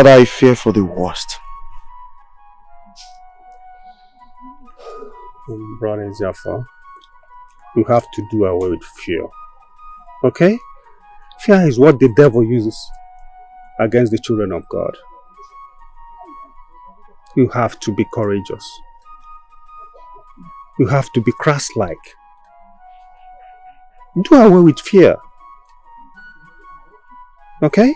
Father, I fear for the worst. Brother Jaffa, you have to do away with fear. Okay? Fear is what the devil uses against the children of God. You have to be courageous. You have to be Christ-like. Do away with fear. Okay?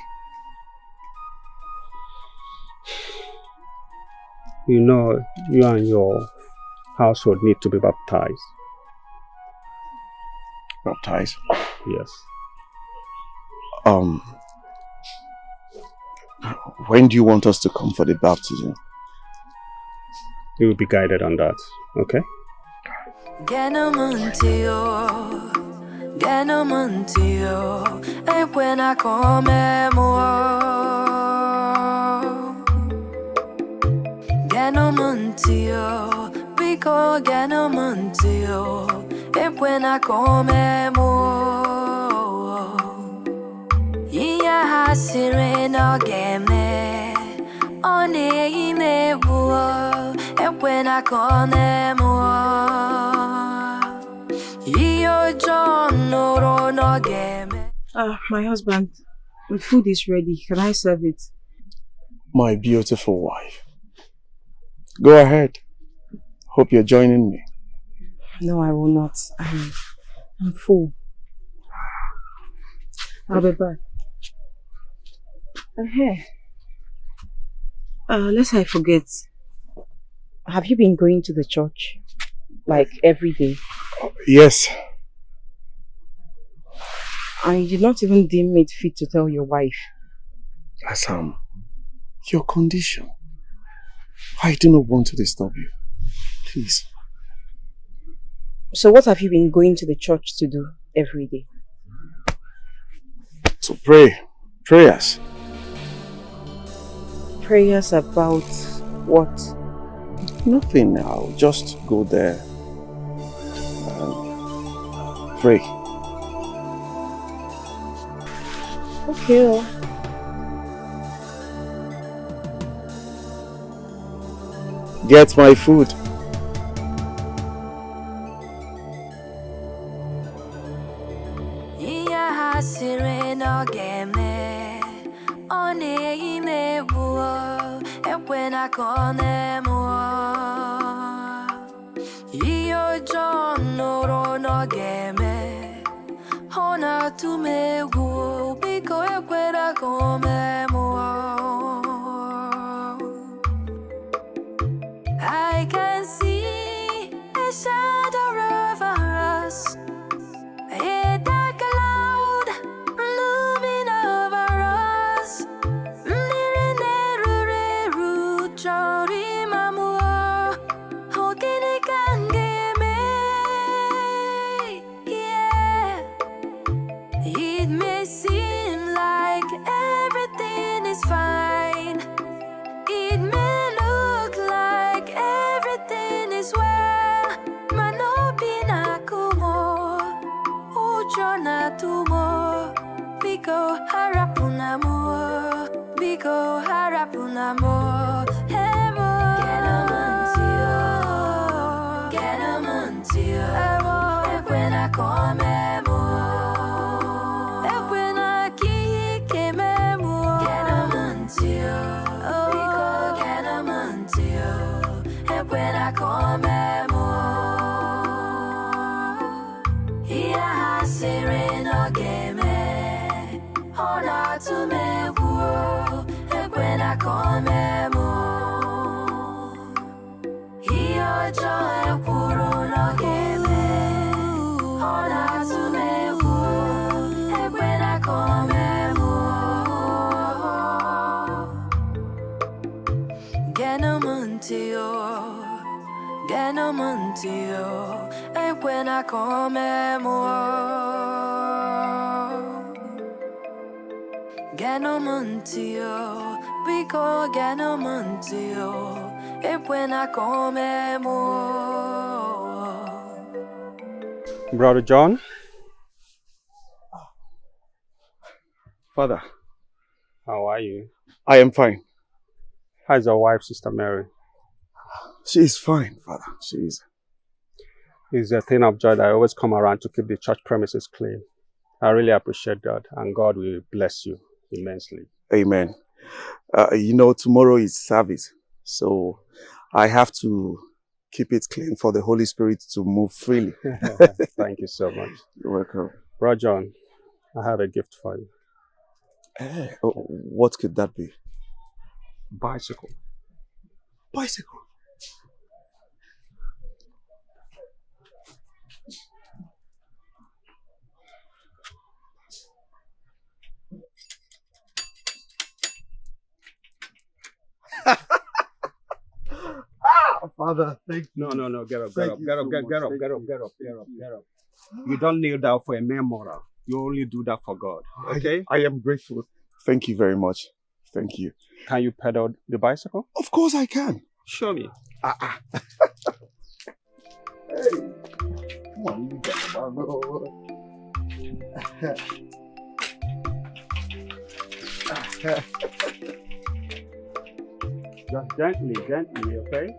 You know, you and your household need to be baptized. Baptized? Yes. When do you want us to come for the baptism? You will be guided on that, okay? My husband, the food is ready. Can I serve it? My beautiful wife. Go ahead. Hope you're joining me. No, I will not. I'm full. I'll be back. Hey. Lest I forget. Have you been going to the church? Like every day? Yes. And you did not even deem it fit to tell your wife? Assam, your condition. I do not want to disturb you. Please. So what have you been going to the church to do every day? To pray. Prayers. Prayers about what? Nothing. I'll just go there and pray. Okay. Get my food. I can see a shadow over us, a dark cloud looming over us. It may seem like everything is fine. It may look like everything is well. Manopina kumo, ujona tumo. Biko harapunamo, biko harapunamo. Hemo, get a when I come. When I come here I say no game on to me when I come here joy puro no game on to me when I come Genomontio, e when I come Genomontio, because Genomontio, e when I come Brother John? Father. How are you? I am fine. How's your wife, Sister Mary? She is fine, Father. She is. It's a thing of joy that I always come around to keep the church premises clean. I really appreciate that, and God will bless you immensely. Amen. Tomorrow is service, so I have to keep it clean for the Holy Spirit to move freely. Thank you so much. You're welcome. Brother John, I have a gift for you. What could that be? Bicycle. Bicycle? Father, thank you. No, get up. You don't kneel down for a mere moral. You only do that for God, okay? I am grateful. Thank you very much. Thank you. Can you pedal the bicycle? Of course I can. Show me. Hey, come on, you get Just gently, okay?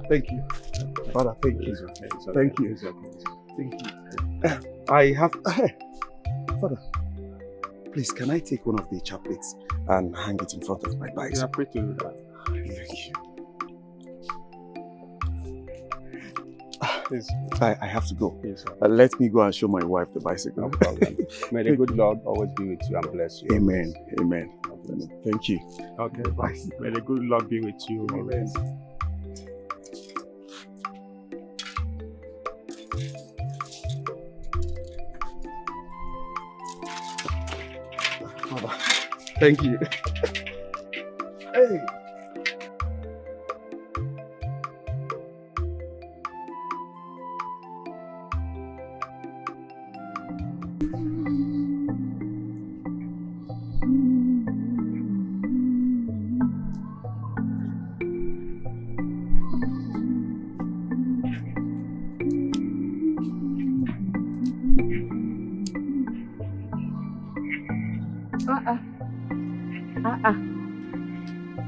Thank you. Father, thank you. Thank you. Thank you. I have... Father, please, can I take one of the chaplets and hang it in front of my bike? Yeah, free to do that. Thank you. Please. I have to go. Yes, let me go and show my wife the bicycle. No problem. May the good Lord always be with you and bless you. Amen. Amen. Thank you. Okay, bye. May the good Lord be with you. Amen. Thank you. Hey.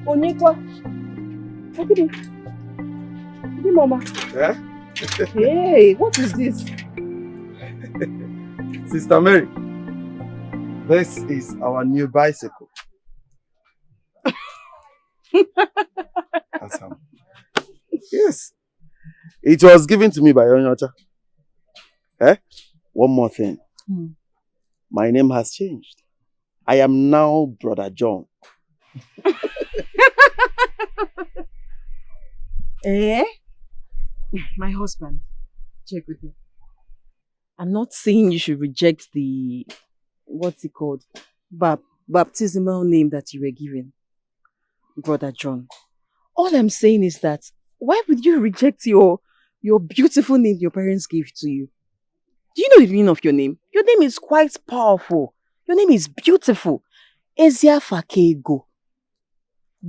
Onikwa. Okay. Mama. Yeah? Hey, what is this? Sister Mary, this is our new bicycle. Yes. It was given to me by Onyocha. One more thing. My name has changed. I am now Brother John. My husband, check with me. I'm not saying you should reject the, what's it called, baptismal name that you were given, Brother John. All I'm saying is that, why would you reject your beautiful name your parents gave to you? Do you know the meaning of your name? Your name is quite powerful. Your name is beautiful. EZEH Fakego.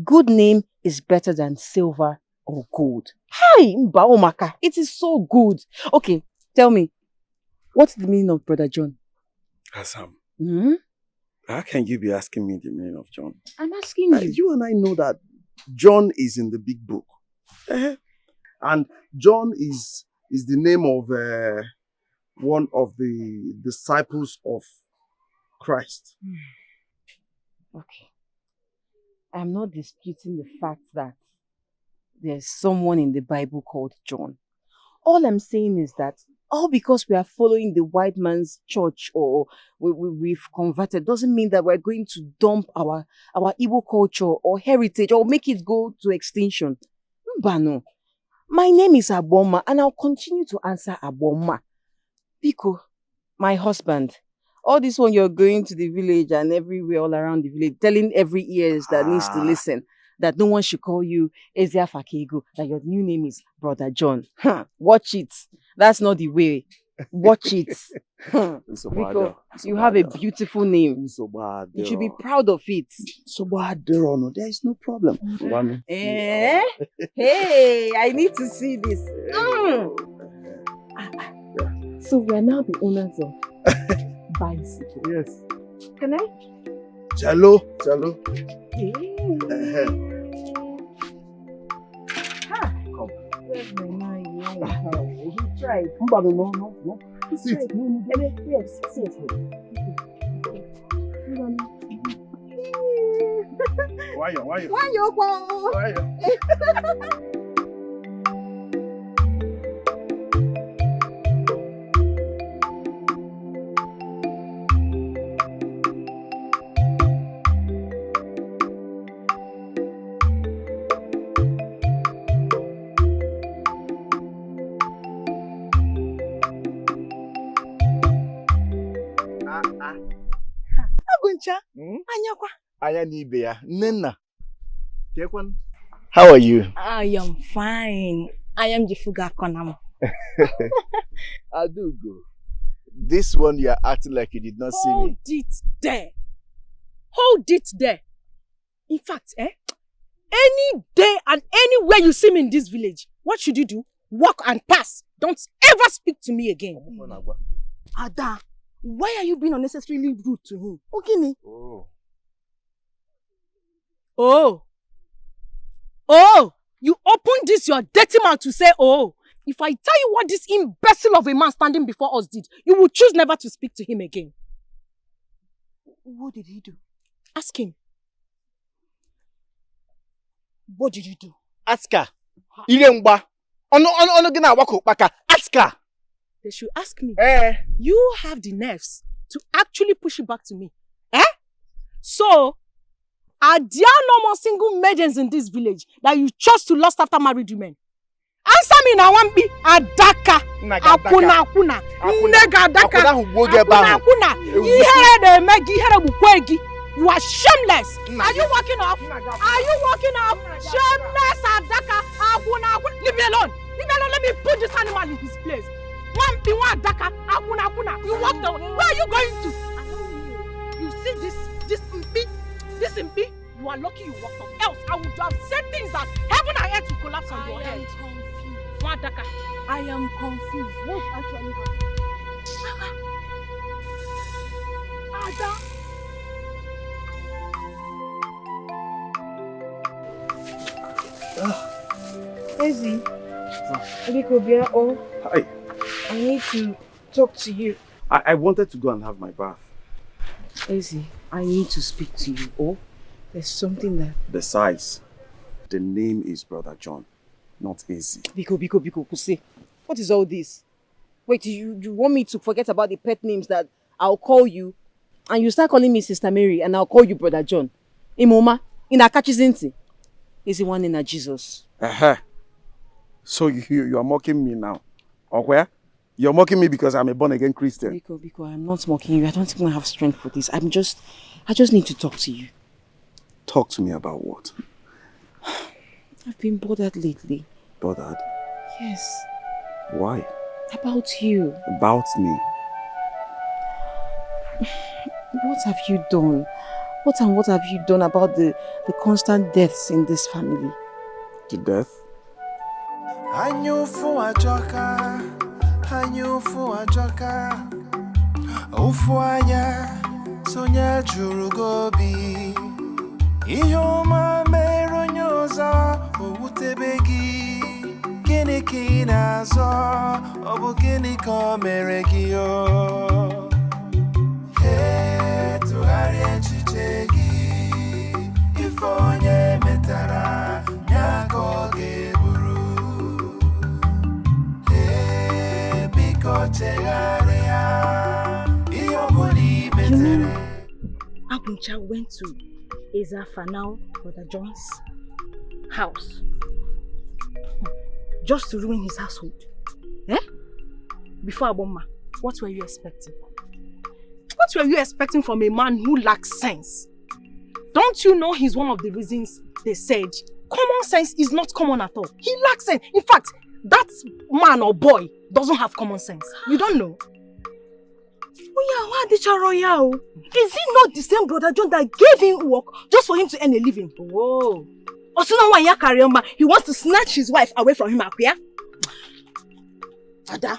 Good name is better than silver or gold. Hi, Mbaomaka. It is so good. Okay, tell me, what's the meaning of Brother John? Hassan, how can you be asking me the meaning of John? I'm asking you. You and I know that John is in the big book. And John is the name of one of the disciples of Christ. Okay. I'm not disputing the fact that there's someone in the Bible called John. All I'm saying is that all because we are following the white man's church or we've converted doesn't mean that we're going to dump our Igbo culture or heritage or make it go to extinction. Mbano. My name is Aboma and I'll continue to answer Aboma. Biko, my husband, all this one you're going to the village and everywhere all around the village, telling every ears that needs to listen that no one should call you EZEH Fakego, that your new name is Brother John. Watch it. That's not the way. Watch it. Because you have a beautiful name. You should be proud of it. There is no problem. Hey, I need to see this. So we are now the owners of Bicycle. Yes. Can I? Chalo. Hey. Come. Where's my man? He tried. No. Sit. Yes, sit. Why you? How are you? I am fine. I am Jifuga Konam. Adugo. This one you are acting like you did not see me. Hold it there. Hold it there. In fact, any day and anywhere you see me in this village, what should you do? Walk and pass. Don't ever speak to me again. Ada, why are you being unnecessarily rude to him? Okay. Oh, you opened this your dirty mouth to say, oh. If I tell you what this imbecile of a man standing before us did, you will choose never to speak to him again. What did he do? Ask him. What did you do? Ask her. Ask her. They should ask me. Eh? You have the nerves to actually push it back to me. So, are there no more single maidens in this village that you chose to lust after married women? Answer me now, Wambi. Adaka. Akuna. Nega adaka. Akuna. You are shameless. Are you walking off? Shameless adaka. Akuna. Leave me alone. Let me put this animal in his place. Wambi adaka. Akuna. You walk down. Where are you going to? You see this impi? You are lucky you walked off. Else I would have said things that heaven and earth will collapse on your head. I am confused. What actually Ada? EZEH. Hi. I need to talk to you. I wanted to go and have my bath. EZEH, I need to speak to you. There's something that... Besides, the name is Brother John, not EZEH. Biko, Kuse. What is all this? Wait, you want me to forget about the pet names that I'll call you, and you start calling me Sister Mary, and I'll call you Brother John? Imoma, in Akachizinti. EZEH one in a Jesus. So you are mocking me now? Or where? You're mocking me because I'm a born-again Christian. Biko, I'm not mocking you. I don't think I have strength for this. I just need to talk to you. Talk to me about what? I've been bothered lately. Bothered? Yes. Why? About you. About me? What have you done? What have you done about the constant deaths in this family? The death? Sonya Jurugobi Ihoma Meronyoza Owutebegi Gini Nazo Obu Gini Komeregio Tuhari Enchichegi Ifonye Metara Nyako Geburu Biko Chegarea Aguncha went to EZEH Fanao, Brother John's house just to ruin his household. Before Aboma, what were you expecting? What were you expecting from a man who lacks sense? Don't you know he's one of the reasons they said common sense is not common at all? He lacks sense. In fact, that man or boy doesn't have common sense. You don't know? Oh yeah, why did you? Is it not the same brother John that gave him work just for him to earn a living? Whoa. Also, no one carry on, he wants to snatch his wife away from him, Akuya. Ada.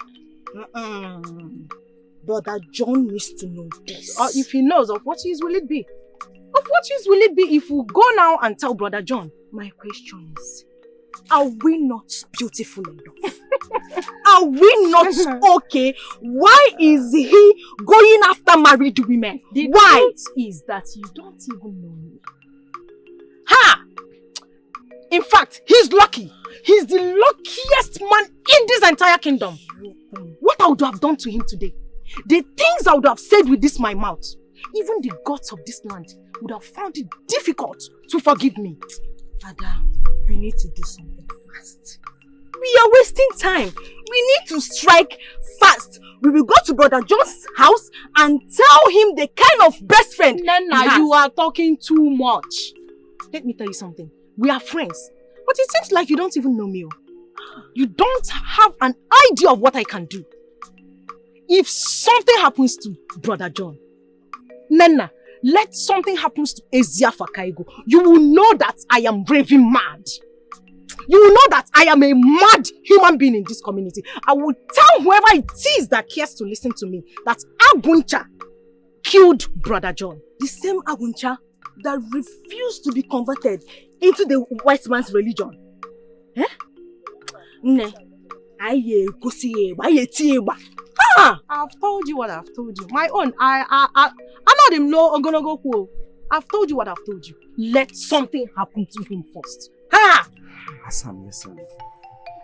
Brother John needs to know this. Or if he knows, of what use will it be? Of what use will it be if we go now and tell Brother John? My question is, are we not beautiful enough? Are we not okay? Why is he going after married women? Why? The truth is that you don't even know me. Ha! In fact, he's lucky. He's the luckiest man in this entire kingdom. What I would have done to him today, the things I would have said with this my mouth, even the gods of this land would have found it difficult to forgive me. Ada, we need to do something fast. We are wasting time. We need to strike fast. We will go to Brother John's house and tell him the kind of best friend. Nana, you are talking too much. Let me tell you something. We are friends. But it seems like you don't even know me. You don't have an idea of what I can do. If something happens to Brother John, Nana, let something happen to EZEH Fakaigo, you will know that I am raving mad. You will know that I am a mad human being in this community. I will tell whoever it is that cares to listen to me that Aguncha killed Brother John. The same Aguncha that refused to be converted into the white man's religion. Eh? Ne. I've told you what I've told you. My own, I'm not him no Ogonogo. I've told you what I've told you. Let something happen to him first. Ha! Hassan, listen.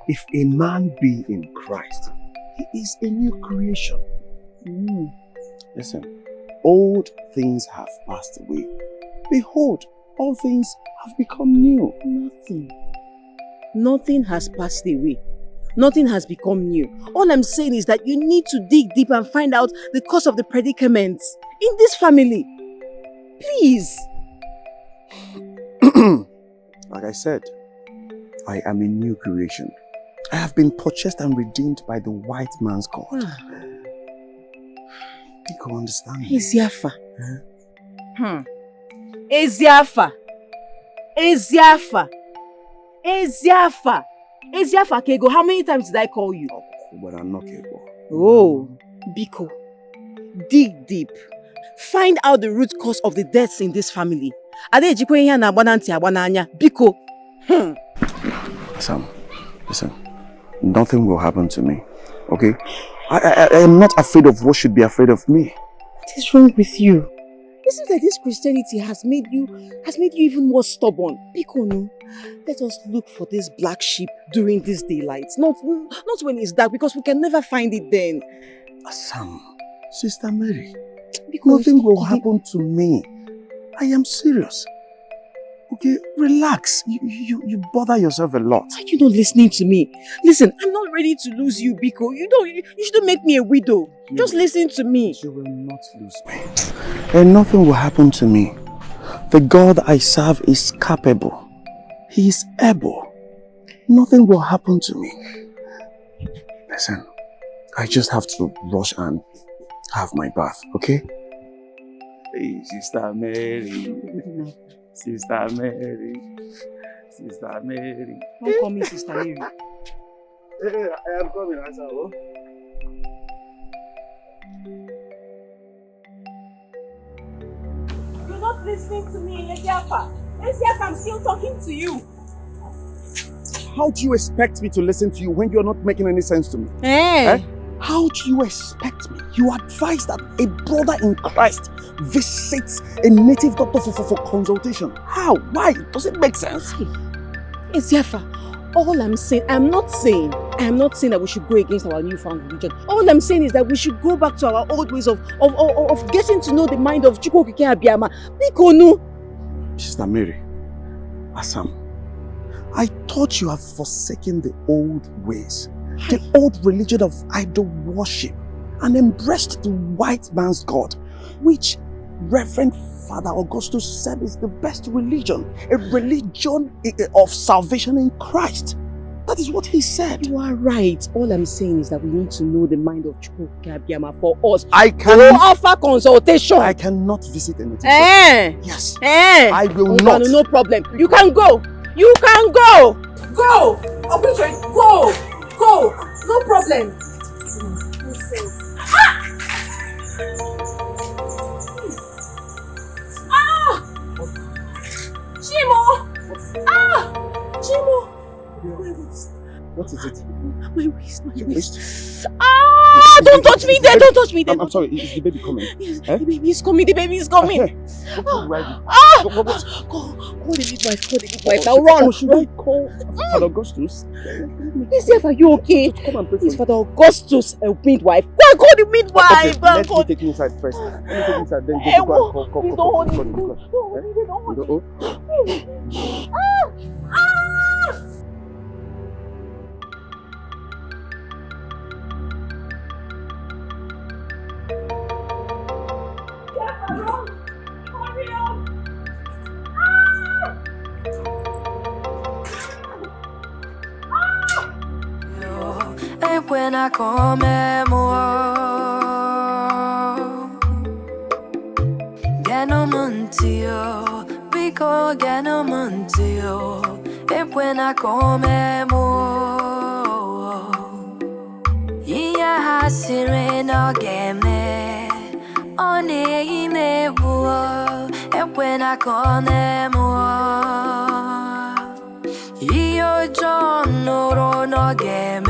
If a man be in Christ, he is a new creation. Listen, old things have passed away. Behold, all things have become new. Nothing has passed away. Nothing has become new. All I'm saying is that you need to dig deep and find out the cause of the predicaments in this family. Please. Like I said, I am a new creation. I have been purchased and redeemed by the white man's God. You can understand me. Ezeafa. Ezeafa. Ezeafa. Ezeafa. Ezeafa Kego, how many times did I call you? But I'm not Kego. Oh, Biko. Dig deep. Find out the root cause of the deaths in this family. Biko. Sam, listen. Nothing will happen to me. Okay? I am not afraid of what should be afraid of me. What is wrong with you? Isn't that this Christianity has made you even more stubborn? Biko, no. Let us look for this black sheep during this daylight. Not when it's dark, because we can never find it then. Sam, Sister Mary, nothing will happen to me. I am serious. Okay, relax. You bother yourself a lot. Why are you not listening to me? Listen, I'm not ready to lose you, Biko. You shouldn't make me a widow. Just listen to me. You will not lose me. And nothing will happen to me. The God I serve is capable. He is able. Nothing will happen to me. Listen, I just have to rush and have my bath, okay? Hey, Sister Mary. Sister Mary. Sister Mary. Don't call me Sister Mary. Hey, I am coming, Asavo. You're not listening to me, Ezeafa. Ezeafa, I'm still talking to you. How do you expect me to listen to you when you're not making any sense to me? Hey. Eh? How do you expect me? You advise that a brother in Christ visits a native doctor for consultation. How? Why? Does it make sense? Ezeafa, all I'm saying, I'm not saying that we should go against our newfound religion. All I'm saying is that we should go back to our old ways of getting to know the mind of Chibuike Abiyama. Biko. Sister Mary, Asam, I thought you have forsaken the old ways, the old religion of idol worship, and embraced the white man's God, which Reverend Father Augustus said is the best religion, a religion of salvation in Christ. That That is what he said. You are right. All I'm saying is that we need to know the mind of Chukwuka for us. I To can offer consultation. I cannot visit anything. Yes. I will not. No problem. You can go. You can go. Go. Operation. Go. Go. No problem. Chimo! Chimo! What is it? My waist, my waist. Don't touch me there, don't touch me there. I'm sorry, is the baby coming? Yes, the baby is coming, the baby is coming. Call the midwife, now run. Should I call Father Augustus? Are you okay? Come and pray for It's me. Father Augustus, a midwife. Go and call the midwife. Okay, let me take you inside first. Let me take you inside, then go call. Please don't hold me. And when I come Ganomontio, Pico Ganomontio, and when I come Iya hasireno game on a bua, and when I come Iyo John no game.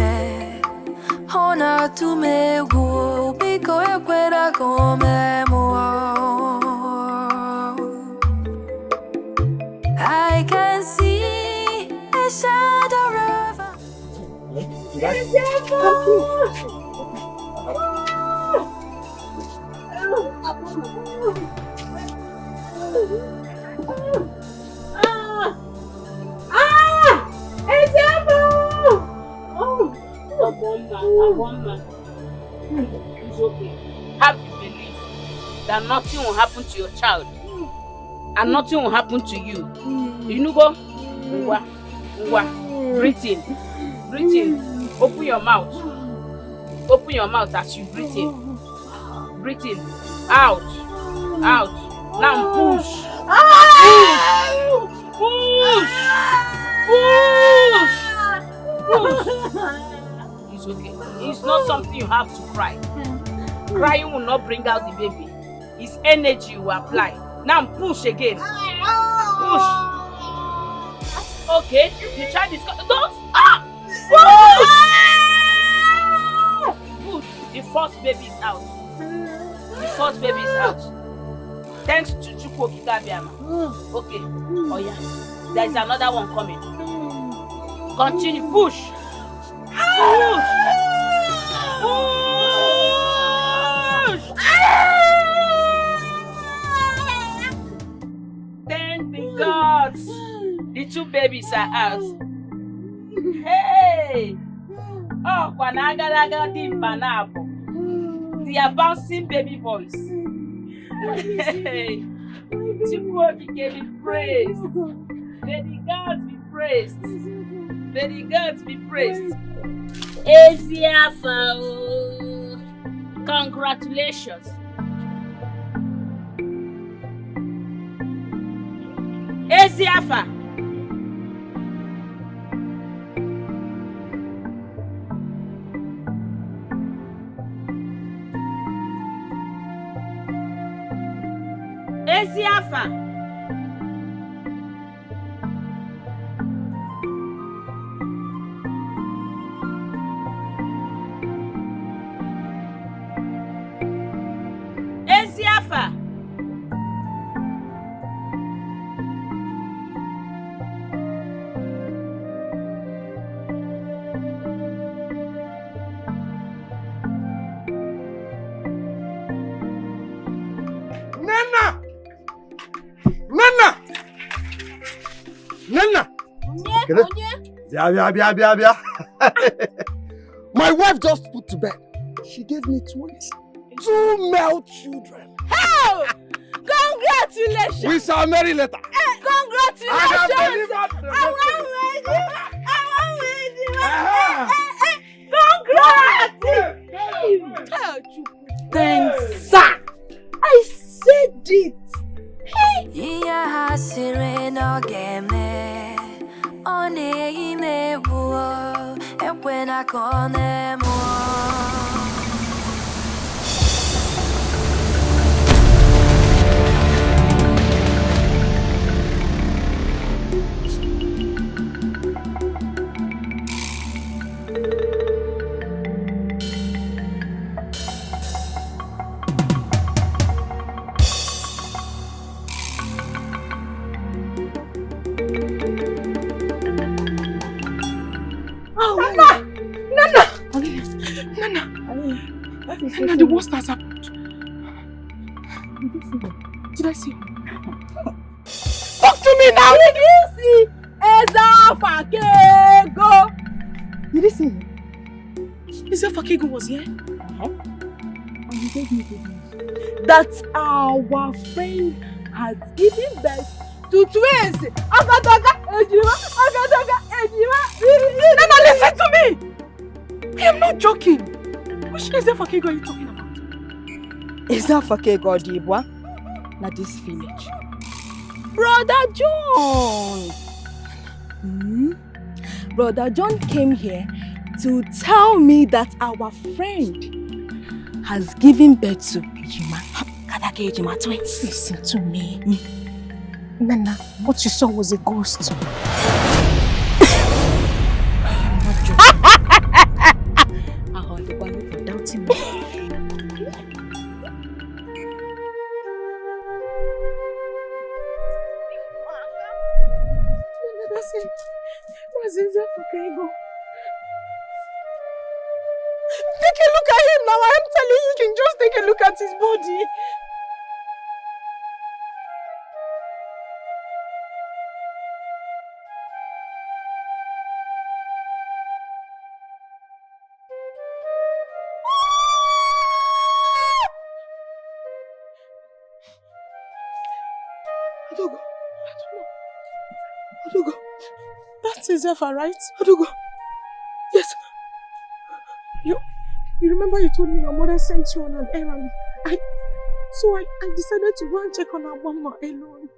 Hona tu me gu biko ekwera come I can see a shadow of It's okay. Have the belief that nothing will happen to your child and nothing will happen to you. You know, go. Breathe in. Breathe in. Open your mouth. Open your mouth as you breathe in. Breathe in. Out. Out. Now push. Push. Push. It's okay. It's not something you have to cry. Crying will not bring out the baby. It's energy you apply. Now push again. Push. Okay. The child is don't stop. Push. Push. The first baby is out. The first baby is out. Thanks to Chukwuka Biama. Okay. Oh yeah. There is another one coming. Continue. Push. Push. Push. Thank the gods. The two babies are out. Hey. Oh, Kwanagalaga Dimbanabo. They are bouncing baby boys. Hey. Chukwuka be praised. May the gods be praised. May the gods be praised. EZEH, congratulations. EZEH. EZEH. Bia. My wife just put to bed. She gave me twins. 2 male children. How? Congratulations! We shall marry later. Congratulations! I have delivered the Congrats! Thanks, sir. I said it. Iya hasire no game. One ime buo. Ekwena kone mo. Nana, the worst has happened. Did I see? Talk to me now! Did you see EZEH Fakego? Did you see him? EZEH Fakego was here? And he gave me good news. That our friend has given birth to twins. Agadaga Ejima, Agadaga Ejima. Nana, listen to me! I am not joking. Which EZEH Fakego are you talking about? EZEH Fakego Dibwa? Not this village. Brother John! Brother John came here to tell me that our friend has given birth to Ejima. Agadaga Ejima twins. Listen to me. Nana, what you saw was a ghost. I'm not joking. I heard the one for doubting me. That's it. Where's EZEH Fakego? Take a look at him now. I am telling you, you can just take a look at his body. Adogo, that's EZEH, right? Adogo, yes. You remember you told me your mother sent you on an errand. So I decided to go and check on our mama alone.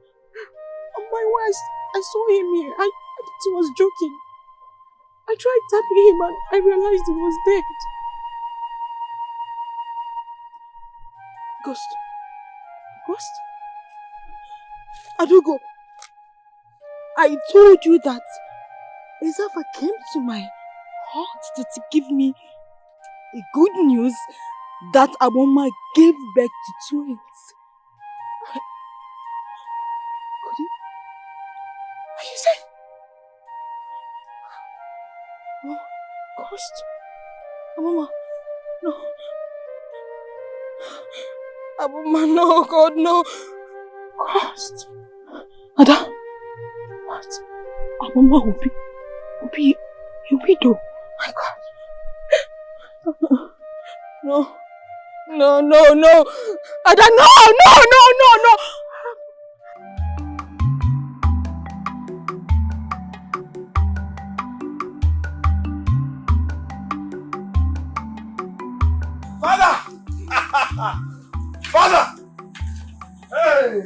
On my way, I saw him here. I thought he was joking. I tried tapping him and I realized he was dead. Ghost? Adogo, I told you that EZEH came to my heart to give me the good news that Aboma gave birth to twins. Could you? Are you saying? Oh, ghost. Aboma, no. Aboma, no, God, no. Ghost. Ada. What? Aboma will be your widow. My God. No. Ada, no. Father! Hey!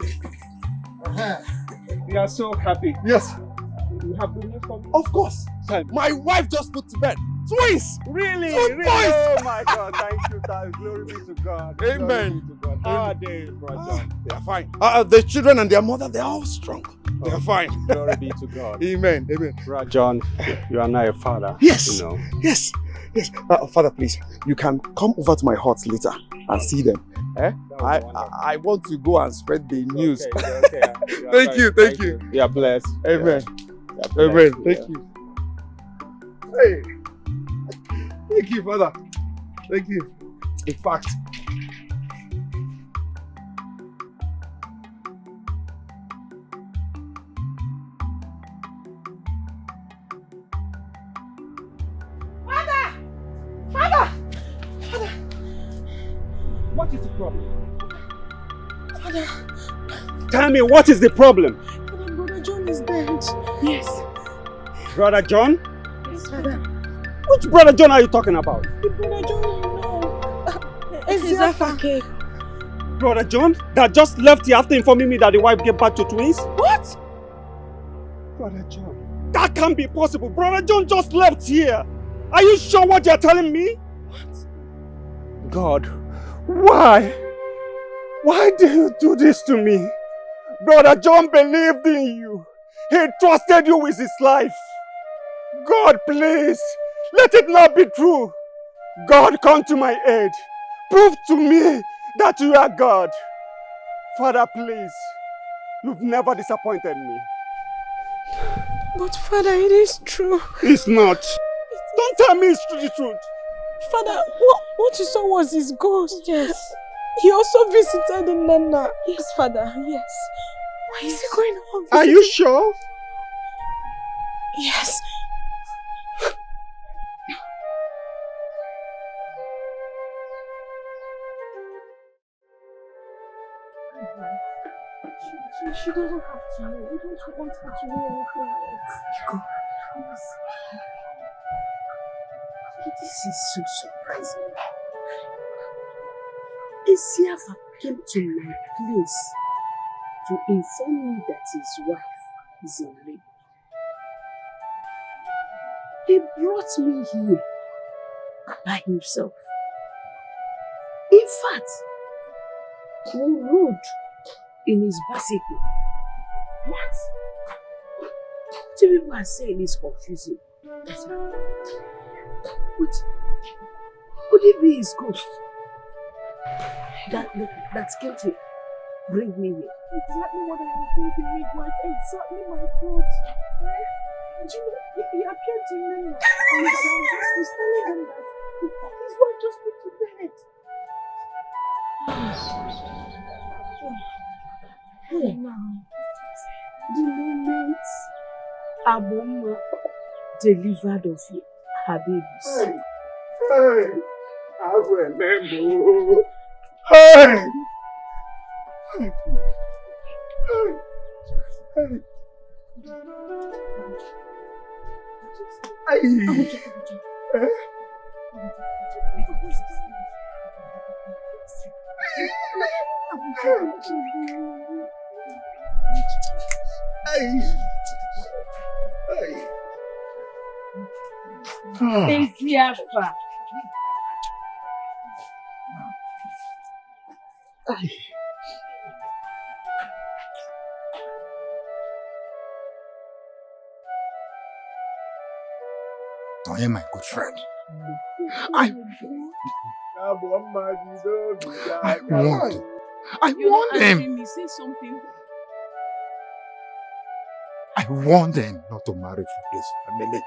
We are so happy. Yes, You have good news for me? of course. Tell me. My wife just put to bed. Twins! Really? Two Really? boys! Oh my God, thank you. Glory be to God. Amen. Glory be to God. How are they, brother? They are fine. The children and their mother, they are all strong. They are fine. Glory be to God. Amen. Brother John, you are now a father. Yes. You know. Yes. Father, please, you can come over to my hut later and see them. I want to go and spread the news. Okay. Thank you. You are blessed. Amen. You are blessed. Amen. Thank you. Hey. Thank you, Father. Thank you. In fact, Father! What is the problem? Father, Tell me, what is the problem? Brother John is dead. Yes. Brother John? Yes, Father. Which brother John are you talking about? The brother John, you know. Ezefake. Brother John that just left here after informing me that the wife gave birth to twins? What? Brother John, that can't be possible. Brother John just left here. Are you sure what you're telling me? What? God, why? Why do you do this to me? Brother John believed in you. He trusted you with his life. God, please, let it not be true. God, come to my aid. Prove to me that you are God. Father, please, you've never disappointed me. But Father, it is true. It's not. Don't tell me it's the truth. Father, what you saw was his ghost. Yes. He also visited in Nana. Yes, Father, yes. Why is he going on visiting? Are you sure? Yes. She doesn't have to know. We don't want her to know anything else. This is so surprising. EZEH came to my place to inform me that his wife is in labor. He brought me here by himself. In fact, we rode in his bicycle. What? What people are saying is confusing. Wait, could it be his ghost that came to bring me here? Exactly what I am thinking, midwife. Exactly my thoughts. Do you know, he appeared to me and he's telling them that his wife just put to bed. Hey, the moment Aboma delivered of her babies. Hey, I remember. Hey! EZEH. Oh, yeah, my good friend. I warned them. Say something. I warned them not to marry from this family.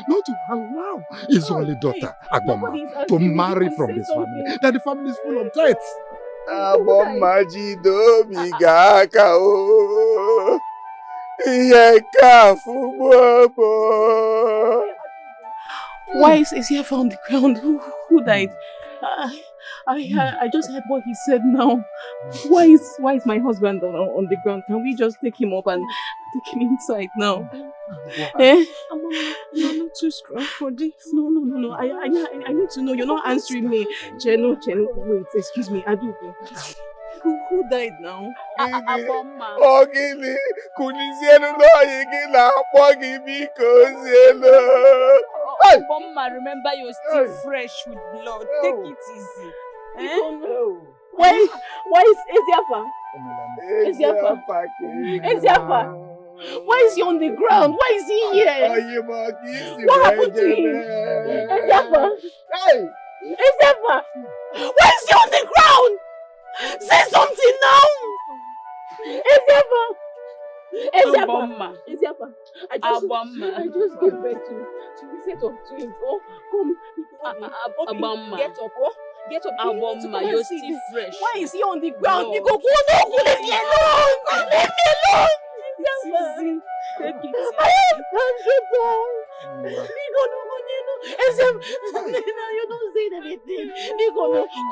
Not to allow his only daughter, Agboma, to marry from this family. That the family is full of threats. Why is EZEH on the ground? Who died? I just heard what he said now. Why is my husband on the ground? Can we just take him up and take him inside now? Eh? You're not too strong for this. No. I need to know. You're not answering me. Cheno, wait, excuse me. Adubu. Who died now? Aboma. Ogini, kunisienu no yigina, pogi bikozienu. Aboma, remember you're still fresh with blood. Take it easy. Eh? Why is EZEH? EZEH? Why is he on the ground? Why is he here? What happened to him? EZEH? Why is he on the ground? Say something now! EZEH! Aboma. EZEH! I just gave birth to a set of twins. Oh, come. Aboma. Get up, oh. Get up. Aboma, you're still fresh. Why is he on the ground? No. Leave me alone! Leave me alone! Take it easy. You don't say anything.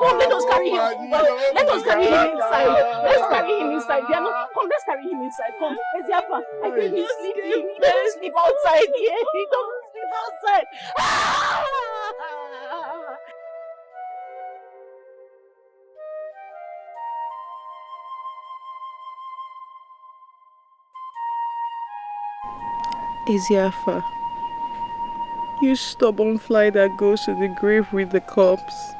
Come, let us carry him. Let us carry him inside. Let's carry him inside. Come, let's carry him inside. Come, EZEH. I think he's sleeping. He doesn't sleep outside here. He doesn't sleep outside. Ah! Ezeafa, you stubborn fly that goes to the grave with the corpse.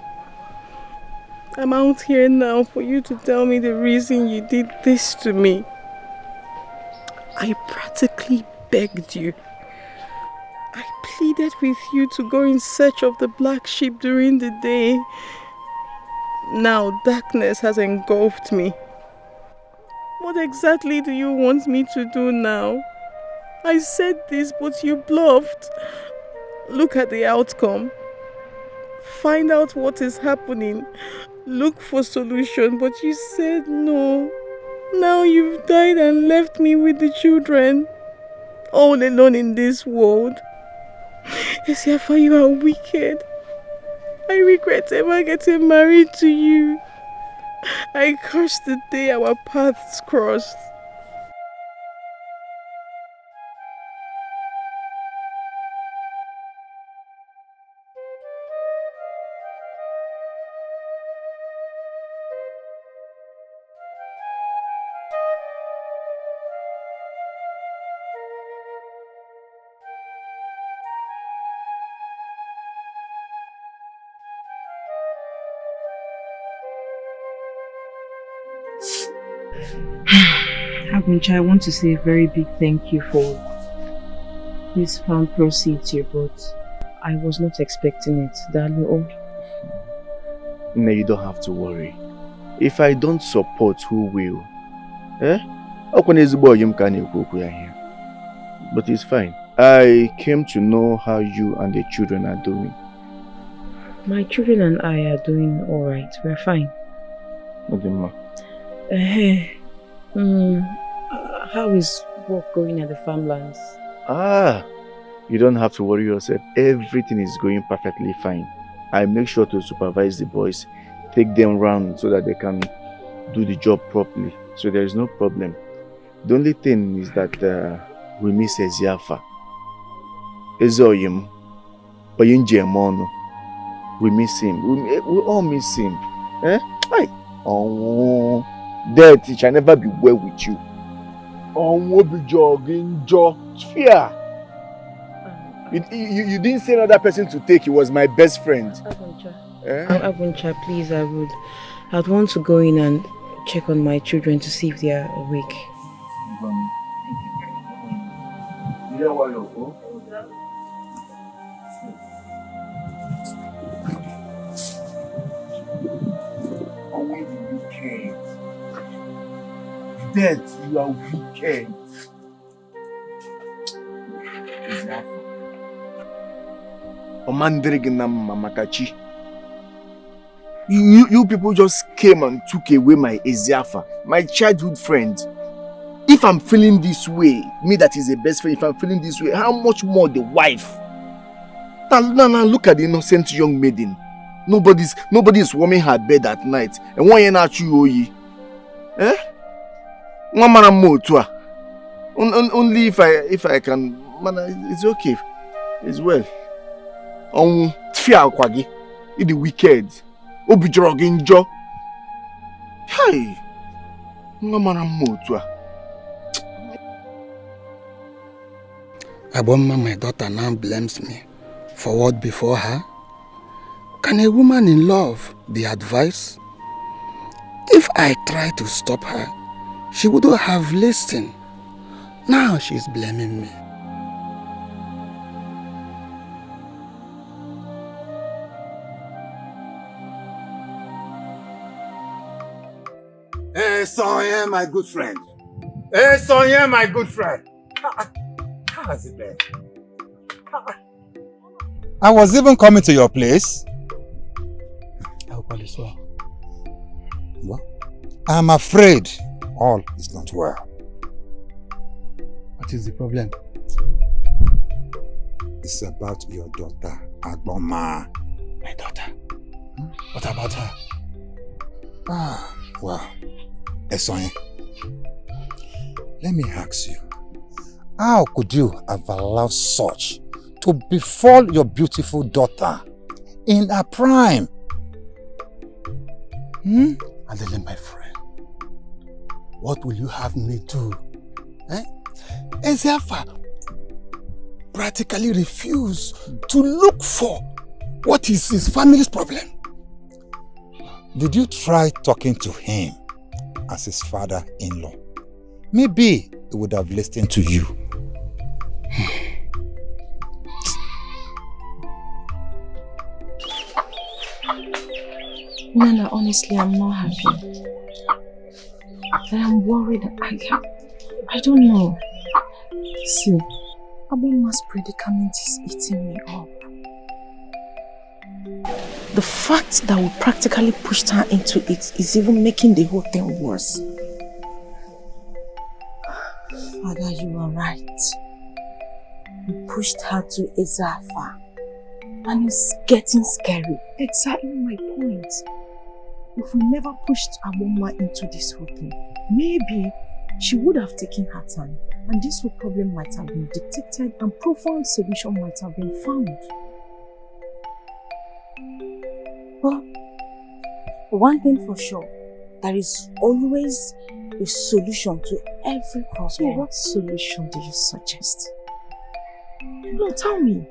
I'm out here now for you to tell me the reason you did this to me. I practically begged you. I pleaded with you to go in search of the black sheep during the day. Now darkness has engulfed me. What exactly do you want me to do now? I said this, but you bluffed. Look at the outcome. Find out what is happening. Look for solution, but you said no. Now you've died and left me with the children. All alone in this world. Ezeafa, you are wicked. I regret ever getting married to you. I curse the day our paths crossed. Aguncha, I want to say a very big thank you for this farm proceeds you brought. I was not expecting it, darling. Oh. No, you don't have to worry. If I don't support, who will? But it's fine. I came to know how you and the children are doing. My children and I are doing alright. We're fine. How is work going at the farmlands? You don't have to worry yourself. Everything is going perfectly fine. I make sure to supervise the boys, take them around so that they can do the job properly. So there is no problem. The only thing is that we miss Ezeafa. Ezoyim, Bayinjemono. We miss him. We all miss him. Oh, death, it shall never be well with you. Oh, be jogging, fear. You didn't say another person to take. He was my best friend. Aguncha, please, I'd want to go in and check on my children to see if they are awake. Death, you are wicked. Mamakachi. You people just came and took away my Ezeafa, my childhood friend. If I'm feeling this way, me that is a best friend, if I'm feeling this way, how much more the wife? Now look at the innocent young maiden. Nobody's warming her bed at night. And one year not you, only if I can, man, it's okay. It's well. Fear kwagi, it the wicked. Obi jogging jo. Hey, Aboma, my daughter now blames me for what before her. Can a woman in love be advised? If I try to stop her, she wouldn't have listened. Now she's blaming me. Hey, Sonia, my good friend. Hey, Sonia, my good friend. How has it been? I was even coming to your place. I hope all is well. What? I'm afraid all is not well. What is the problem? It's about your daughter, Agboma. My daughter? What about her? Well, Esoye, let me ask you, how could you have allowed such to befall your beautiful daughter in her prime. Adele, my friend, what will you have me do? Ezekh practically refused to look for what is his family's problem. Did you try talking to him as his father-in-law? Maybe he would have listened to you. Nana, honestly, I'm not happy. I'm worried. I don't know. See, Abomma's predicament is eating me up. The fact that we practically pushed her into it is even making the whole thing worse. Father, you are right. We pushed her to EZEH, and it's getting scary. Exactly my point. If we never pushed Abomma into this whole thing, maybe she would have taken her time, and this whole problem might have been detected and profound solution might have been found. But one thing for sure, there is always a solution to every problem. What solution do you suggest? No, tell me.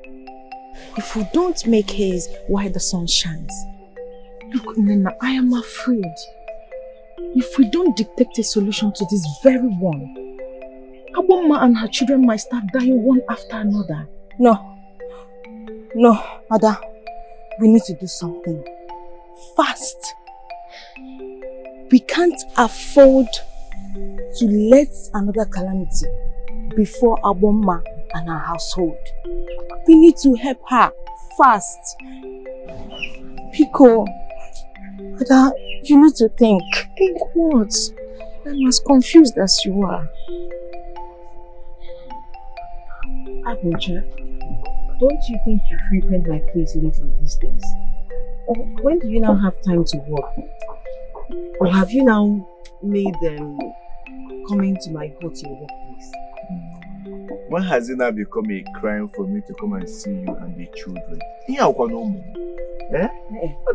If we don't make haze while the sun shines, look, Nana, I am afraid. If we don't detect a solution to this very one, Abomma and her children might start dying one after another. No, Ada. We need to do something. Fast. We can't afford to let another calamity before Abomma and her household. We need to help her fast. Pico, Ada, you need to think. Think what? I'm as confused as you are. Abuja, don't you think you frequent my place lately these days? Or when do you now have time to work? Or have you now made them coming to my hut your workplace? When has it now become a crime for me to come and see you and the children?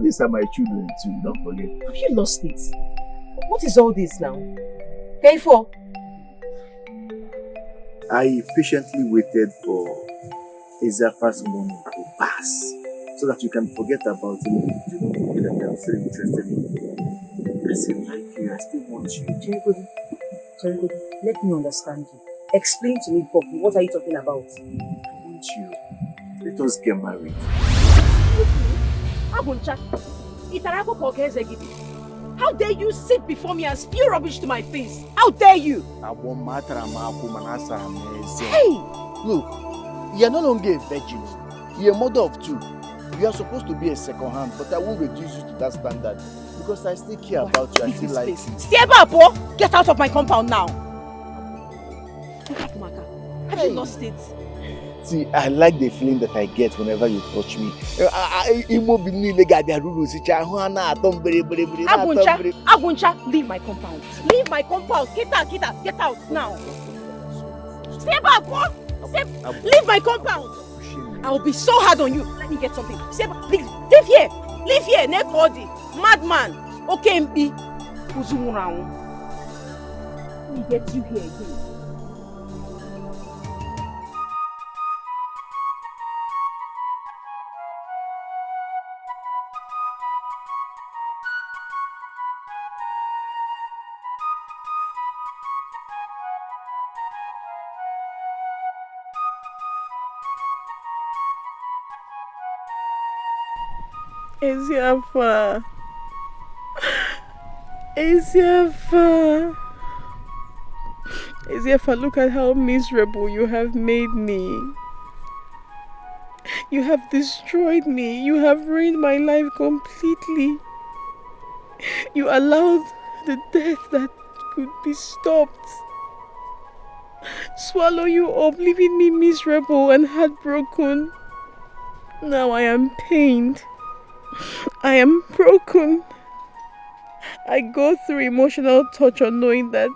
These are my children too, don't forget. Have you lost it? What is all this now? K4? I patiently waited for Ezeph's morning to pass so that you can forget about him. You don't forget that I'm still interested in you. I still like you, I still want you. Jerry, let me understand you. Explain to me properly, what are you talking about? I want you. Let us get married. Abuncha, how dare you sit before me and spew rubbish to my face? How dare you? Hey! Look, you're no longer a virgin. You're a mother of two. You are supposed to be a second hand, but I won't reduce you to that standard because I still care about you. I still like you. Stay, get out of my compound now. Have you lost it? See, I like the feeling that I get whenever you touch me. Abuncha, leave my compound. Leave my compound. Get out now. Stay back, leave my compound. I will be so hard on you. Let me get something. Stay back, please. Leave here, Nekodi. Madman. Okay, MP. Let me get you here again. Ezekh, look at how miserable you have made me. You have destroyed me. You have ruined my life completely. You allowed the death that could be stopped swallow you up, leaving me miserable and heartbroken. Now I am pained. I am broken. I go through emotional torture knowing that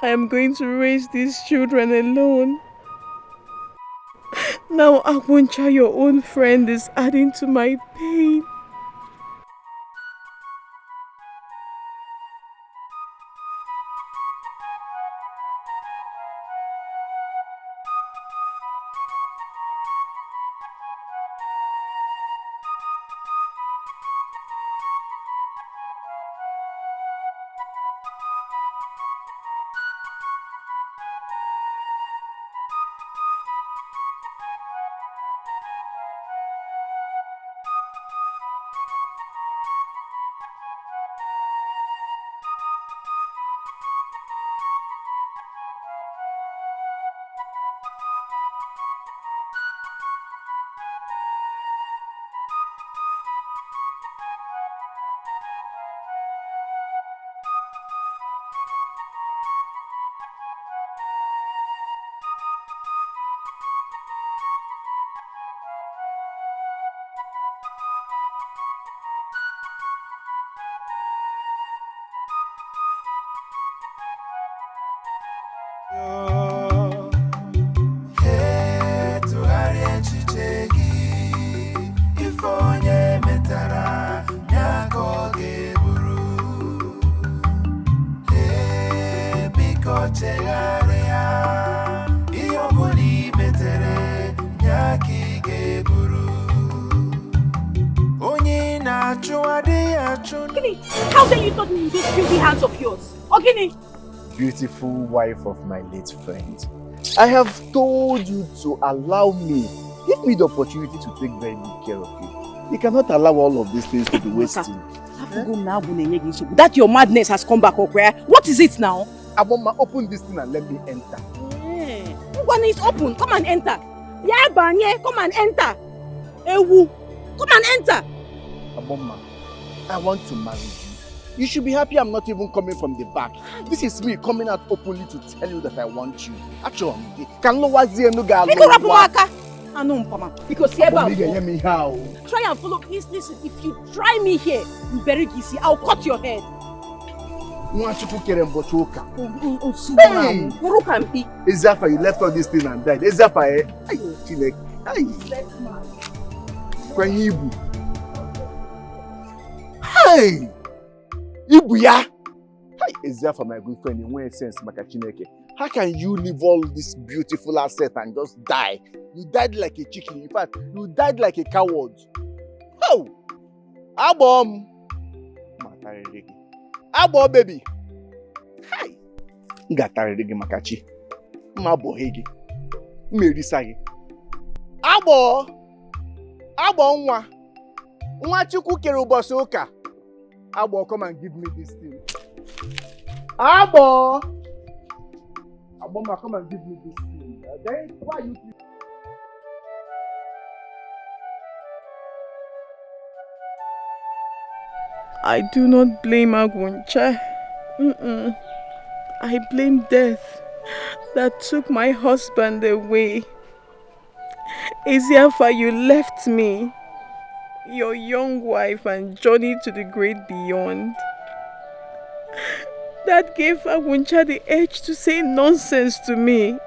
I am going to raise these children alone. Now, Akwuncha, your own friend, is adding to my pain. How dare you touch me with those filthy hands of yours? Ogini! Beautiful wife of my late friend, I have told you to allow me. Give me the opportunity to take very good care of you. You cannot allow all of these things to be wasted. That your madness has come back up. What is it now? Aboma, open this thing and let me enter. When it's open, come and enter. Yeah, Banye, come and enter. Ewu, come and enter. Aboma, I want to marry you. You should be happy I'm not even coming from the back. This is me coming out openly to tell you that I want you. Actually, can no wazi no ga because here try and follow. Please listen. If you try me here in Berigisi, I'll cut your head. Hey! Ezeha, you left all this thing and died. Ezeha, hey! Ibuya! Hey, Ezeha, my good friend, in one sense, Makachineke. How can you leave all this beautiful asset and just die? You died like a chicken. In fact, you died like a coward. Oh! Abom! Abo, baby! Hi! Ngatarege Makachi. Mabo Hegi. Merisagi. Abo! Abo nwa. Nwa Chukwu kere ubosi ụka. Abo, come and give me this thing. Abo! Aboma, come and give me this thing. Then why you? I do not blame Akwuncha. I blame death that took my husband away. Ezeha, you left me, your young wife, and journeyed to the great beyond. That gave Akwuncha the edge to say nonsense to me.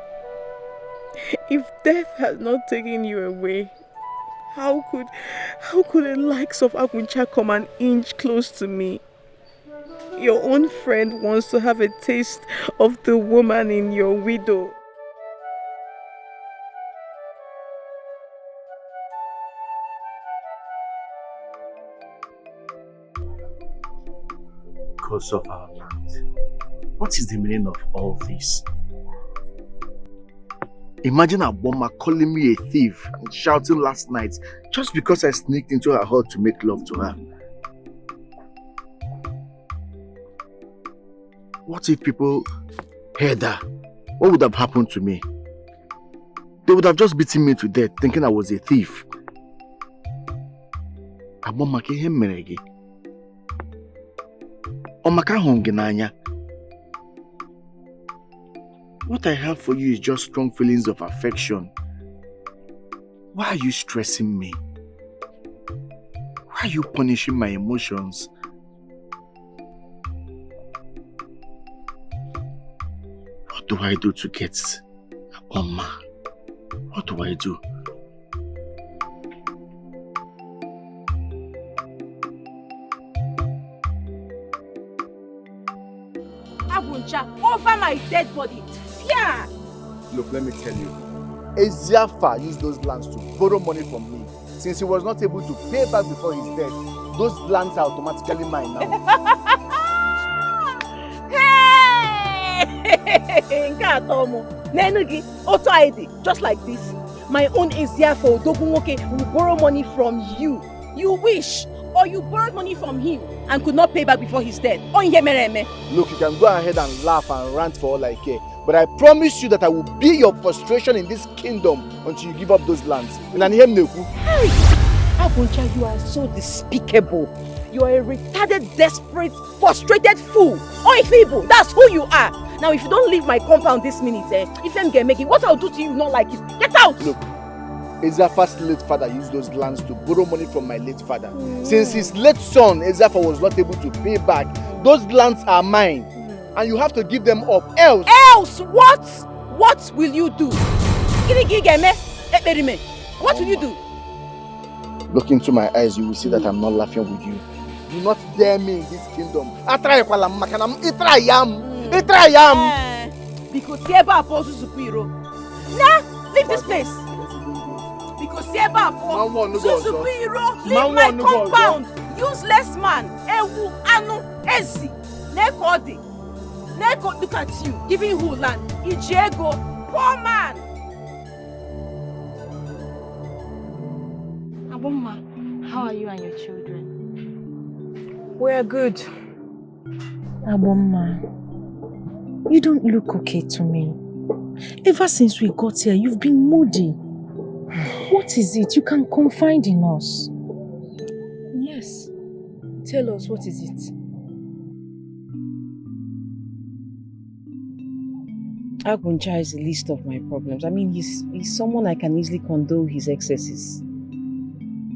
If death had not taken you away, how could the likes of Akwuncha come an inch close to me? Your own friend wants to have a taste of the woman in your widow. Gods of our land, what is the meaning of all this? Imagine Aboma calling me a thief and shouting last night just because I sneaked into her hut to make love to her. What if people heard that? What would have happened to me? They would have just beaten me to death thinking I was a thief. Aboma ke hem merege. Omaka hongenanya. What I have for you is just strong feelings of affection. Why are you stressing me? Why are you punishing my emotions? What do I do to get Oma? What do I do? Abuncha over my dead body. Yeah. Look, let me tell you. Ezefa used those lands to borrow money from me. Since he was not able to pay back before his death, those lands are automatically mine now. Hey! Nenugi, auto ID, just like this. My own Ezefa Odogunwoke will borrow money from you. You wish, or you borrowed money from him and could not pay back before his death. Look, you can go ahead and laugh and rant for all I care. But I promise you that I will be your frustration in this kingdom until you give up those lands. Hey! Abuncha, you are so despicable. You are a retarded, desperate, frustrated fool. Feeble, that's who you are. Now, if you don't leave my compound this minute, if I'm gonna make it, what I'll do to you, not like it. Get out! Look, Ezefa's late father used those lands to borrow money from my late father. Since his late son, Ezefa, was not able to pay back, those lands are mine. And you have to give them up, else... Else what? What will you do? What will you do? Look into my eyes, you will see that I'm not laughing with you. Do not dare me in this kingdom. Because Seba Apostle Supiro. Nah, leave this place. Because Seba Apostle Supiro, leave my compound. Useless man. Ewu anu ezi. Nekodi. Look at you, giving who land? Ijego, poor man. Aboma, how are you and your children? We're good. Aboma, you don't look okay to me. Ever since we got here, you've been moody. What is it? You can confide in us. Yes. Tell us, what is it? Aguncha is the least of my problems. I mean, he's someone I can easily condone his excesses.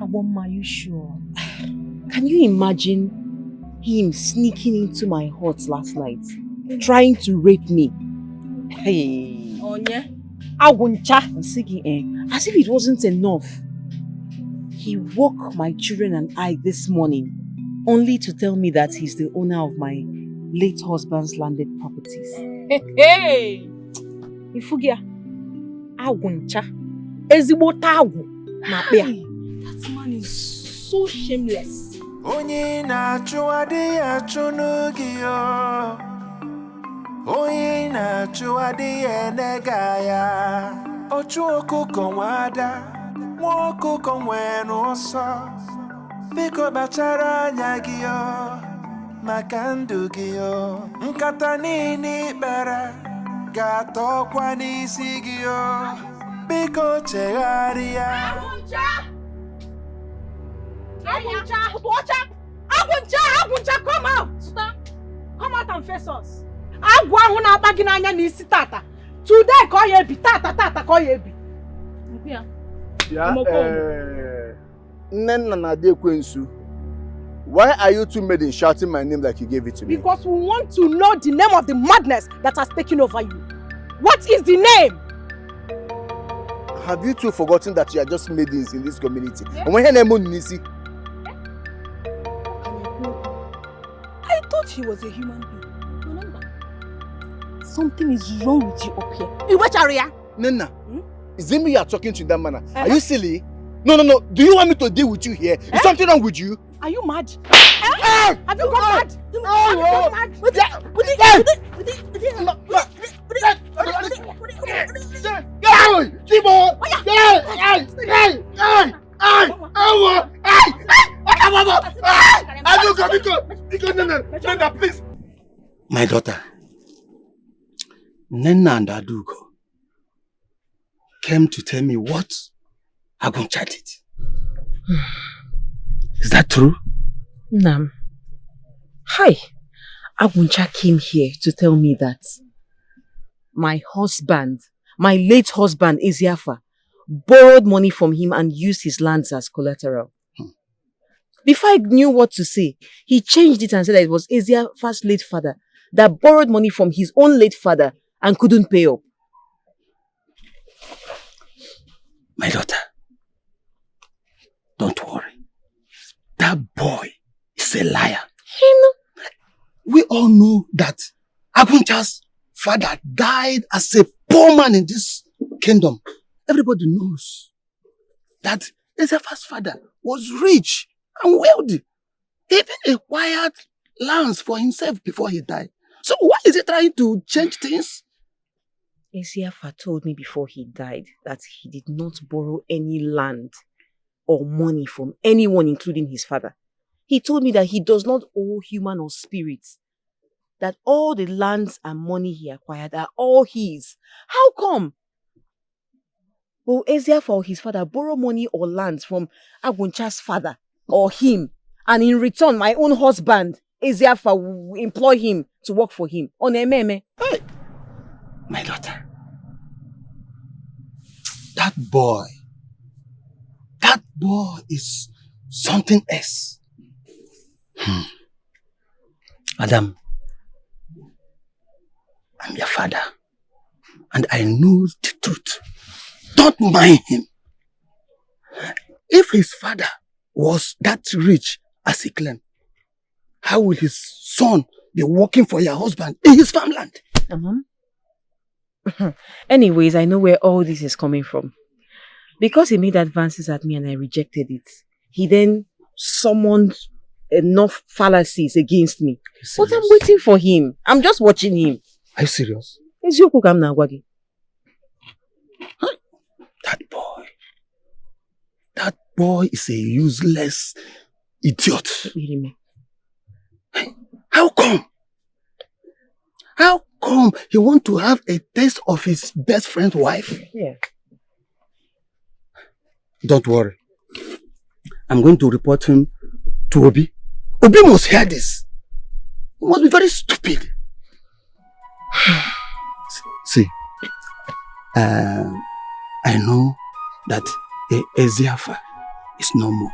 Aboma, are you sure? Can you imagine him sneaking into my hut last night, trying to rape me? Hey. Onye? Aguncha. As if it wasn't enough. He woke my children and I this morning, only to tell me that he's the owner of my late husband's landed properties. Hey! Ifugia, Aguncha, Ezibotagwu, that man is so shameless. Onye na-achụ adịghị achụ n'oge ya. Onye na-achụ adịghị enega ya. Ọchụ ọkụkọ nwada, nwa ọkụkọ nwere ọsọ. Biko kpachara anya gị yo, maka ndụ gị yo. Nkata niile ikpere ga-atọkwa n'isi gị yo. Biko chegharịa. Aguncha, come out! Come out and face us. Today, call you be tata, call you be. Why are you two maiden shouting my name like you gave it to me? Because we want to know the name of the madness that has taken over you. What is the name? Have you two forgotten that you are just maidens in this community? Yeah. I thought he was a human being. Remember? Something is wrong with you up here. In which area? Nena, is it me you are talking to in that manner? Are you silly? No. Do you want me to deal with you here? Is something wrong with you? Are you mad? Have you gone mad? Have you gone mad? Please. My daughter, Nena and Adugo came to tell me what Aguncha did. Is that true? Nam. Hi. Aguncha came here to tell me that my husband, my late husband, Ezefa, borrowed money from him and used his lands as collateral. Before I knew what to say, he changed it and said that it was Ezefa's late father that borrowed money from his own late father and couldn't pay up. My daughter, don't worry. That boy is a liar. We all know that Aguncha's father died as a poor man in this kingdom. Everybody knows that Ezepha's father was rich and wealthy. He even acquired lands for himself before he died. So why is he trying to change things? Ezepha told me before he died that he did not borrow any land or money from anyone, including his father. He told me that he does not owe human or spirits, that all the lands and money he acquired are all his. How come? Will Ezepha or his father borrow money or lands from Aguncha's father or him, and in return my own husband, Ezepha, will employ him to work for him on Ememe? Hey, my daughter, that boy is something else. Adam, I'm your father, and I know the truth. Don't mind him. If his father was that rich as he claimed, how will his son be working for your husband in his farmland? Anyways, I know where all this is coming from. Because he made advances at me and I rejected it, he then summoned enough fallacies against me. But I'm waiting for him. I'm just watching him. Are you serious? That boy is a useless idiot. How come? How come he want to have a taste of his best friend's wife? Yeah. Don't worry. I'm going to report him to Obi. Obi must hear this. He must be very stupid. See, I know that Ezepha is no more.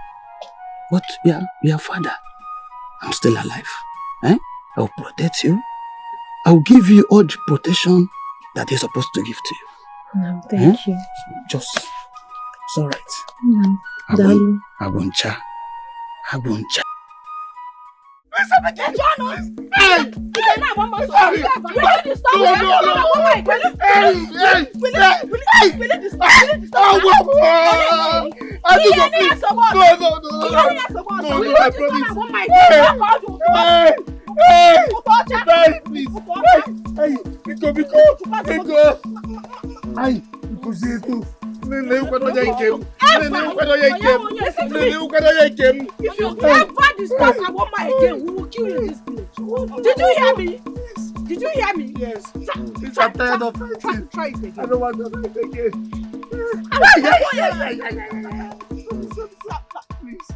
But your father, I'm still alive. I'll protect you. I'll give you all the protection that he's supposed to give to you. No, thank you. Just, it's alright. No, darling. Aguncha. Hey! If you ever disturb my woman again, we will kill you in this village. Did you hear me? Did you hear me? Yes. I'm tired of fighting. Try it again. I don't want to fight again. Please.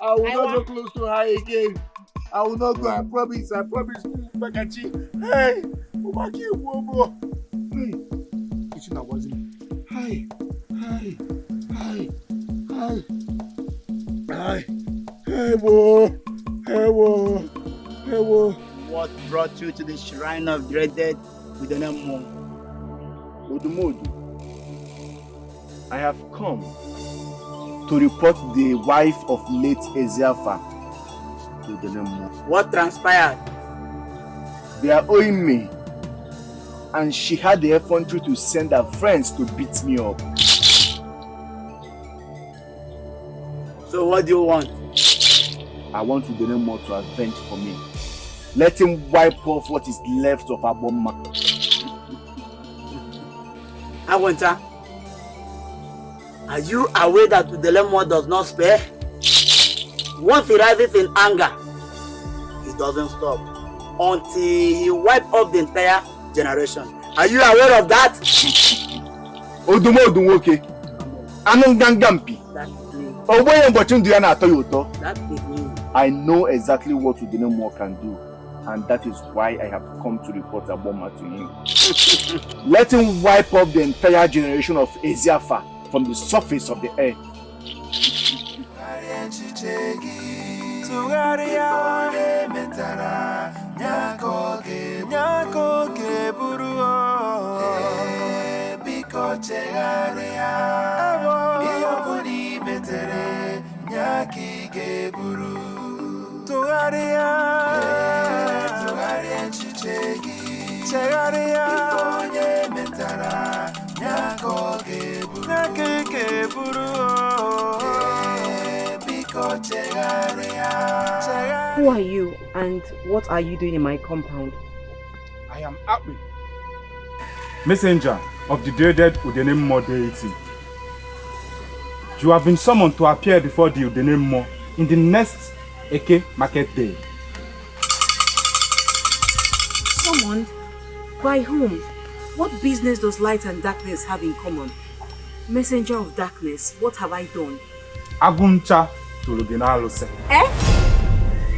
I will not go close to her again. I will not go. I promise. Bakachi. Hey, Umaki Wobo. Hey, Kitchen Wazico. Hi. Hey, wo. What brought you to the shrine of dreaded Widowhood? Odumodu, I have come to report the wife of late Ezepha to Widowhood. What transpired? They are owing me, and she had the effrontery to send her friends to beat me up. So what do you want? I want Widowhood to avenge for me. Let him wipe off what is left of Aboma. Awenta, are you aware that Widowhood does not spare? Once he rises in anger, he doesn't stop until he wipes off the entire generation. Are you aware of that? Odumodu, Anungangampi. That is me. I know exactly what Widowhood can do, and that is why I have come to report Aboma to him. Let him wipe off the entire generation of Ezepha from the surface of the earth. Tugaria. chegharịa onye metara ya ka ọ ga-eburu biko chegharịa. Who are you and what are you doing in my compound? I am Akpi, messenger of the dreaded Udenemo deity. You have been summoned to appear before the Udenemo in the next Eke market day. Summoned? By whom? What business does light and darkness have in common? Messenger of darkness, what have I done? Aguncha Tuluginalose.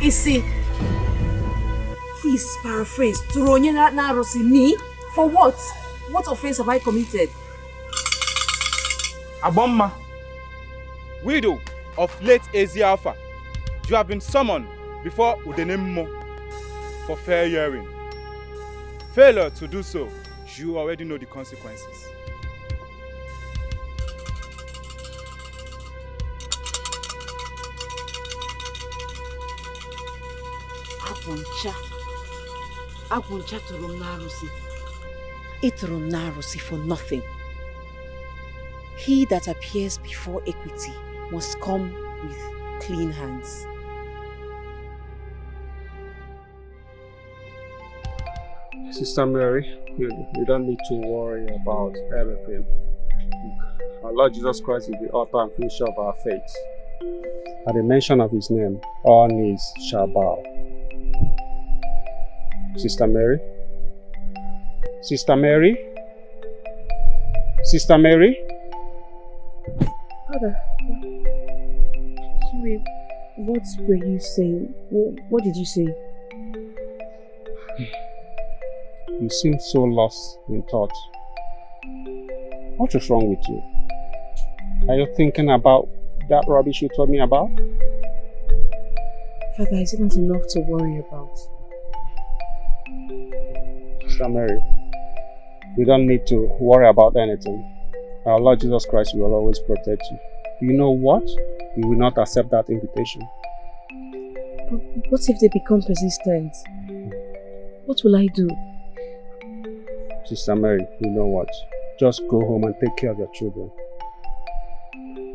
Isi. Please paraphrase. Turonye na rosi me? For what? What offense have I committed? Abomma, widow of late EZEH Alpha, you have been summoned before Udenemo for fair hearing. Failure to do so, you already know the consequences. Aguncha tụrụ m n'arụsị. Ị tụrụ m n'arụsị for nothing. He that appears before equity must come with clean hands. Sister Mary, you don't need to worry about anything. Our Lord Jesus Christ is the author and finisher of our faith. At the mention of his name, all knees shall bow. Sister Mary? Sister Mary? Sister Mary? Father, sorry, what were you saying? What did you say? You seem so lost in thought. What is wrong with you? Are you thinking about that rubbish you told me about? Father, is it not enough to worry about? Sister Mary, you don't need to worry about anything. Our Lord Jesus Christ will always protect you. You know what? You will not accept that invitation. But what if they become persistent? What will I do? Sister Mary, you know what? Just go home and take care of your children.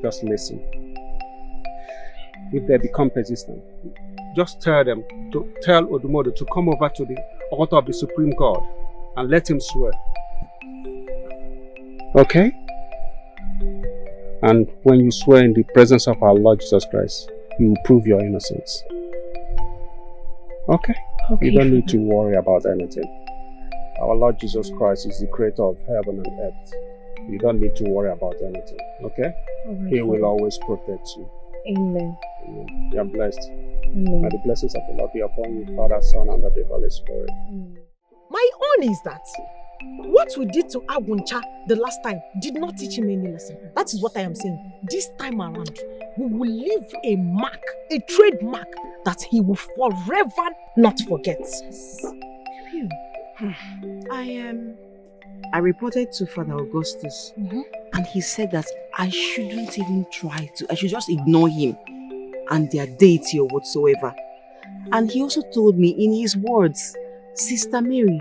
Just listen. If they become persistent, just tell Odumodu to come over to the altar of the Supreme God and let him swear. Okay? And when you swear in the presence of our Lord Jesus Christ, you will prove your innocence. Okay? You don't need to worry about anything. Our Lord Jesus Christ is the creator of heaven and earth. You don't need to worry about anything. Okay? Right, he will always protect you. Amen. You are blessed. Amen. May the blessings of the Lord be upon you, Father, Son, and the Holy Spirit. My own is that what we did to Aguncha the last time did not teach him any lesson. That is what I am saying. This time around, we will leave a mark, a trademark that he will forever not forget. I reported to Father Augustus, and he said that I shouldn't even try to. I should just ignore him and their deity or whatsoever. And he also told me in his words, Sister Mary,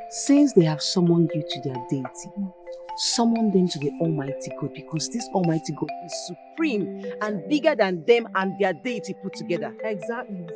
since they have summoned you to their deity, summon them to the Almighty God, because this Almighty God is supreme and bigger than them and their deity put together. Exactly.